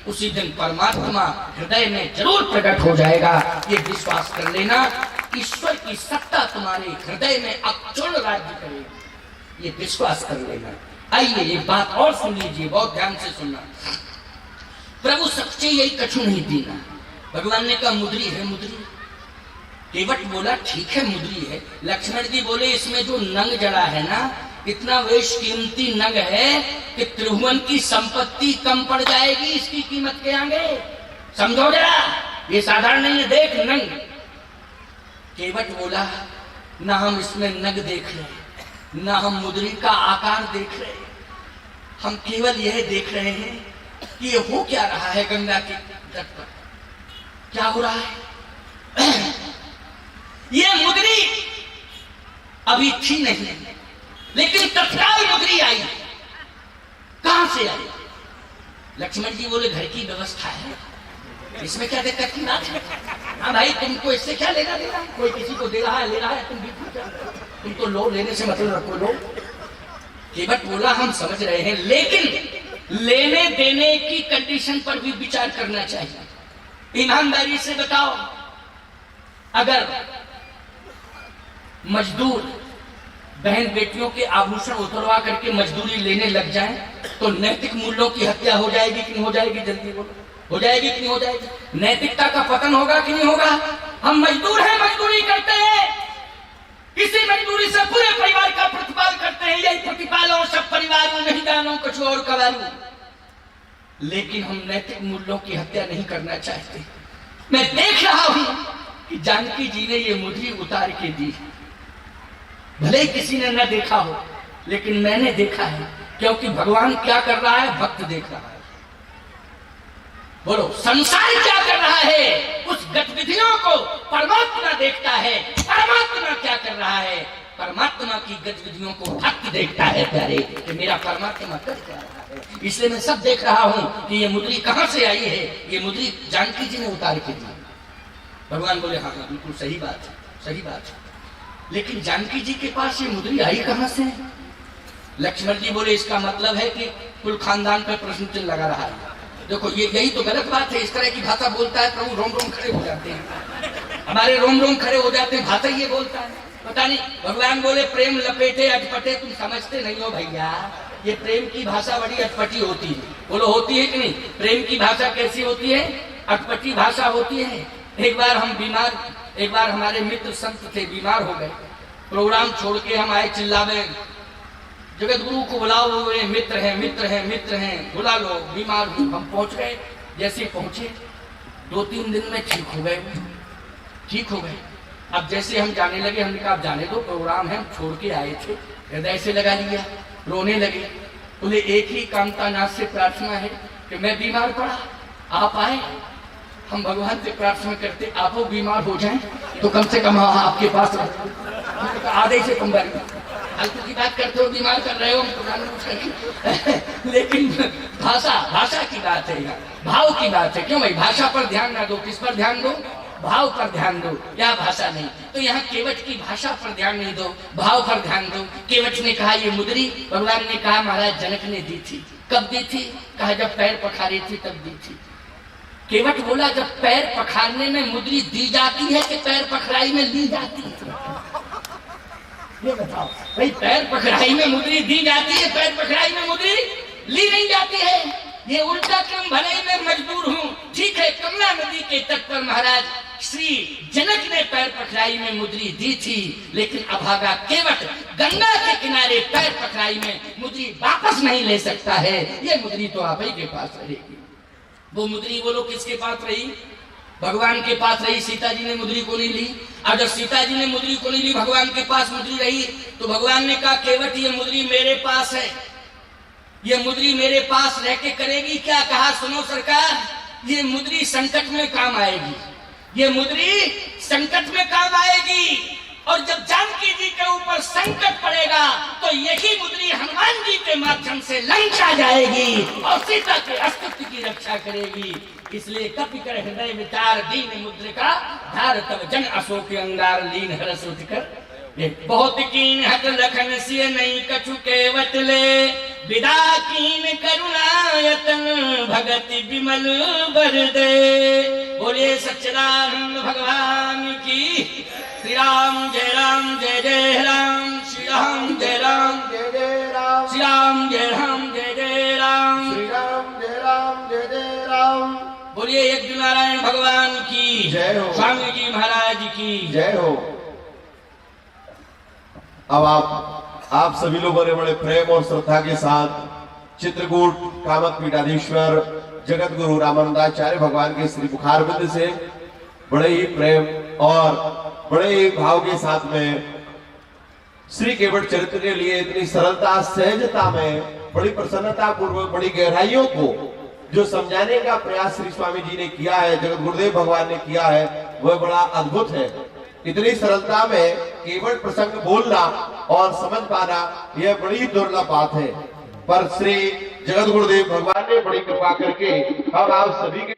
उसी दिन परमात्मा हृदय में जरूर प्रकट हो जाएगा। ये विश्वास कर लेना, ईश्वर की सत्ता तुम्हारे हृदय में अक्षुण्ण राज्य करेगी, ये विश्वास कर लेना। आइए एक बात और सुन लीजिए, बहुत ध्यान से सुनना। प्रभु सच्चे यही कछु नहीं दीना। भगवान ने कहा मुद्री है, मुद्री। केवट बोला ठीक है मुद्री है। लक्ष्मण जी बोले इसमें जो नंग जड़ा है ना, इतना वेश कीमती नंग है कि त्रिभुवन की संपत्ति कम पड़ जाएगी इसकी कीमत के आगे, समझो जरा, ये साधारण नहीं है, देख नंग। केवट बोला ना हम इसमें नंग देख रहे, ना हम मुद्री का आकार देख रहे, हम केवल यह देख रहे हैं कि ये हो क्या रहा है गंगा के तट पर, क्या हो रहा है। ये मुद्री अभी थी नहीं, लेकिन तत्काल मुद्री आई। कहां से आई? लक्ष्मण जी बोले घर की व्यवस्था है, इसमें क्या दिक्कत की बात है। हाँ भाई, तुमको इससे क्या लेना देना, कोई किसी को दे रहा है ले रहा है, तुम तो लो, लेने से मतलब रखो, लो। केवट बोला हम समझ रहे हैं, लेकिन लेने देने की कंडीशन पर भी विचार करना चाहिए। ईमानदारी से बताओ, अगर मजदूर बहन बेटियों के आभूषण उतरवा करके मजदूरी लेने लग जाए तो नैतिक मूल्यों की हत्या हो जाएगी कि नहीं हो जाएगी? जल्दी बोलो, हो जाएगी कि नहीं हो जाएगी? नैतिकता का पतन होगा कि नहीं होगा? हम मजदूर हैं, मजदूरी करते हैं, इसी मजदूरी से पूरे परिवार का प्रतिपाल करते हैं। यही प्रतिपालो सब परिवार नहीं जानो कुछ और कवारू, लेकिन हम नैतिक मूल्यों की हत्या नहीं करना चाहते। मैं देख रहा हूं कि जानकी जी ने ये मुद्री उतार के दी, भले किसी ने न देखा हो, लेकिन मैंने देखा है, क्योंकि भगवान क्या कर रहा है, भक्त देख रहा है। बोलो, संसार क्या कर रहा है, उस गतिविधियों को परमात्मा देखता है। परमात्मा क्या कर रहा है, परमात्मा की गतिविधियों को भक्त देखता है प्यारे, कि मेरा परमात्मा कर क्या रहा है। इसलिए मैं सब देख रहा हूं कि ये मुद्री कहां से आई है। ये मुद्री जानकी जी ने उतार के दी। भगवान बोले हाँ हाँ बिल्कुल सही बात है, सही बात है, लेकिन जानकी जी के पास ये मुद्री आई कहां से? लक्ष्मण जी बोले इसका मतलब है कि कुल खानदान पर प्रश्न चिन्ह लगा रहा है। देखो ये यही तो गलत बात है, इस तरह की भाषा बोलता है प्रभु रोम रोम खड़े हो जाते हैं, हमारे रोम रोम खड़े हो जाते हैं, भाषा ये बोलता है, पता नहीं। भगवान बोले प्रेम लपेटे अटपटे, तुम समझते नहीं हो भैया, ये प्रेम की भाषा बड़ी अटपटी होती है। बोलो होती है कि नहीं? प्रेम की भाषा कैसी होती है? अटपटी भाषा होती है। एक बार हमारे मित्र संत थे, बीमार हो गए, प्रोग्राम छोड़ के हम आए, चिल्लावे जगत गुरु को बुलाओ, मित्र हैं मित्र हैं मित्र हैं, बुला लो, बीमार हूं। हम पहुंच गए, जैसे पहुंचे 2-3 दिन में ठीक हो गए, ठीक हो गए। अब जैसे हम जाने लगे, हमने कहा जाने दो, प्रोग्राम है, हम छोड़ के आए थे, हृदय से लगा लिया, रोने लगे। बोले एक ही कामतानाथ से प्रार्थना है कि मैं बीमार पड़ा, आप आए, हम भगवान से प्रार्थना करते आप वो बीमार हो जाएं तो कम से कम आपके पास आधे से कम बारी फालतू की बात करते हो, बीमार कर रहे हो, हम लेकिन भाषा की बात है, भाव की बात है। क्यों भाई? भाषा पर ध्यान ना दो, किस पर ध्यान दो? भाव पर ध्यान दो, क्या भाषा नहीं। तो यहाँ केवट की भाषा पर ध्यान नहीं दो, भाव पर ध्यान दो। केवट ने कहा ये मुद्री, भगवान ने कहा महाराज जनक ने दी थी। कब दी थी? कहा जब पैर पखारी थी तब दी थी। केवट बोला जब पैर पखारने में मुद्री दी जाती है कि पैर पखराई में ली जाती है? ये बताओ भाई, पैर पखराई में मुद्री दी जाती है, पैर पखराई में मुद्री ली नहीं जाती है। ये उल्टा क्रम, भले ही मैं मजदूर हूँ, ठीक है, कमला नदी के तट पर महाराज श्री जनक ने पैर पखराई में मुद्री दी थी, लेकिन अभागा केवट गंगा के किनारे पैर पखराई में मुद्री वापस नहीं ले सकता है। ये मुद्री तो आप ही के पास रहेगी। वो मुद्री बोलो किसके पास रही? भगवान के पास रही। सीता जी ने मुद्री को नहीं ली। और जब सीता जी ने मुद्री को नहीं ली, भगवान के पास मुद्री रही, तो भगवान ने कहा केवट ये मुद्री मेरे पास है, ये मुद्री मेरे पास रह के करेगी क्या? कहा सुनो सरकार, ये मुद्री संकट में काम आएगी, ये मुद्री संकट में काम आएगी। और जब जानकी जी के ऊपर संकट पड़ेगा तो यही मुद्री हनुमान जी के माध्यम से लंका जाएगी और सीता के अस्तित्व की रक्षा करेगी। इसलिए कपि कर हृदय विचार दीन मुद्रिका धार तब जन अशोक अंगार लीन हरस उठकर। बहुत कीन हट लखन सिय नहीं कछु केवट ले विदा कीन करुणायतन भगत विमल बरदे। बोले सच्चिदानंद भगवान की। श्री राम जय राम जय जय राम। श्री राम जय राम जय जय राम। श्री राम जय राम जय जय राम। श्री राम जय राम जय जय राम। बोलिए यज्ञ नारायण भगवान की जय हो। स्वामी जी महाराज की जय हो। अब आप सभी लोगों ने बड़े प्रेम और श्रद्धा के साथ चित्रकूट कामक पीठाधीश्वर जगत गुरु रामानंदाचार्य भगवान के श्री मुखारबिंद से बड़े ही प्रेम और बड़े ही भाव के साथ में श्री केवट चरित्र के लिए इतनी सरलता सहजता में बड़ी प्रसन्नता पूर्वक बड़ी गहराइयों को जो समझाने का प्रयास श्री स्वामी जी ने किया है, जगत गुरुदेव भगवान ने किया है, वह बड़ा अद्भुत है। इतनी सरलता में केवट प्रसंग बोलना और समझ पाना यह बड़ी दुर्लभ बात है, पर श्री जगत गुरुदेव भगवान ने बड़ी कृपा करके अब आप सभी के